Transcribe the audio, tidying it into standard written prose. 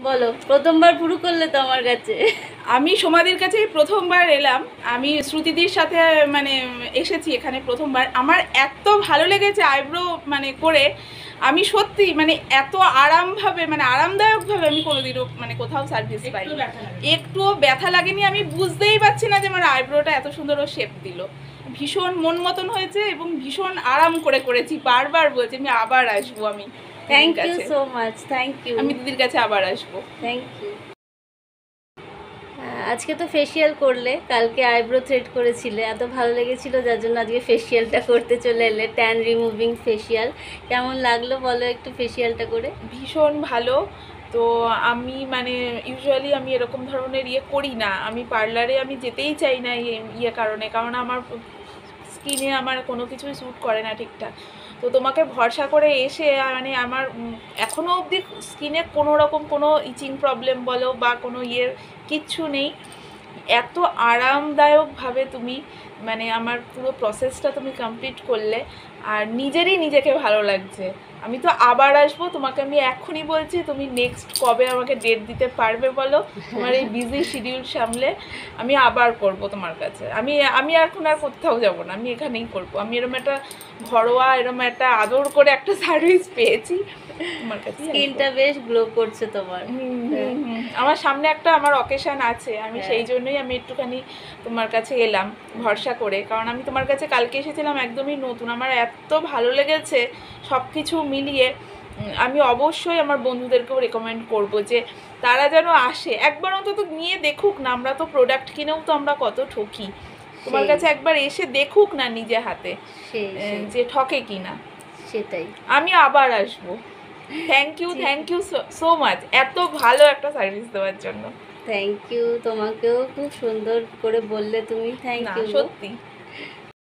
বলো, প্রথমবার পুরো করলে তো আমার কাছে। আমি সোমাদির কাছে প্রথমবার এলাম। আমি শ্রুতিদির সাথে মানে এসেছি এখানে প্রথমবার। আমার এত ভালো লেগেছে আইব্রো মানে করে, আমি সত্যি মানে এত আরামভাবে মানে আরামদায়কভাবে আমি কোনোদিনও মানে কোথাও সার্ভিস পাই, একটুও ব্যথা লাগেনি। আমি বুঝতেই পারছি না যে আমার আইব্রোটা এত সুন্দর শেপ দিল। ভীষণ মন মতন হয়েছে এবং ভীষণ আরাম করে করেছি। বারবার বলছি আমি আবার আসবো। আমি thank you so much, thank you. আমি দিদির কাছে আবার আসবো। Thank you. আজকে তো ফেসিয়াল করলে, কালকে আইব্রো থ্রেড করেছিলে, এত ভালো লেগেছিল যার জন্য আজকে ফেসিয়ালটা করতে চলে এলে। ট্যান রিমুভিং ফেসিয়াল কেমন লাগলো বলো একটু ফেসিয়ালটা করে? ভীষণ ভালো। তো আমি মানে ইউজুয়ালি আমি এরকম ধরনের করি না। আমি পার্লারে আমি যেতেই চাই না কারণ আমার স্কিনে আমার কোনো কিছুই স্যুট করে না ঠিকঠাক। তো তোমাকে ভরসা করে এসে মানে আমার এখনও অবধি স্কিনে কোনো রকম কোনো ইচিং প্রবলেম বলো বা কোনো কিচ্ছু নেই। এত আরামদায়কভাবে তুমি মানে আমার পুরো প্রসেসটা তুমি কমপ্লিট করলে, আর নিজেকে ভালো লাগছে। আমি তো আবার আসবো। তোমাকে আমি এখনই বলছি, তুমি নেক্সট কবে আমাকে ডেট দিতে পারবে বলো? তোমার এই বিজি শিডিউল সামলে আমি আবার করব তোমার কাছে। আমি এখন আর কোথাও যাব না, আমি এখানেই করব। আমি এরকম একটা ঘরোয়া এরকম একটা আদর করে একটা সার্ভিস পেয়েছি তোমার কাছে। স্কিনটা বেশ গ্লো করছে তোমার। আমার সামনে একটা আমার অকেশন আছে, আমি সেই জন্যই আমি একটুখানি তোমার কাছে এলাম ভরসা করে। কারণ আমি তোমার কাছে কালকে এসেছিলাম একদমই নতুন, আমার এত ভালো লেগেছে সব কিছু মিলিয়ে। আমি অবশ্যই আমার বন্ধুদেরকেও রেকমেন্ড করব যে তারা যেন আসে, একবার অন্তত নিয়ে দেখুক না। আমরা তো প্রোডাক্ট কিনেও তো আমরা কত ঠকি, তোমার কাছে একবার এসে দেখুক না নিজে হাতে যে ঠকে কিনা। সেটাই, আমি আবার আসবো। থ্যাংক ইউ সো মাচ এত ভালো একটা সার্ভিস দেওয়ার জন্য। থ্যাংক ইউ, তোমাকেও খুব সুন্দর করে বললে তুমি। থ্যাংক ইউ সত্যি।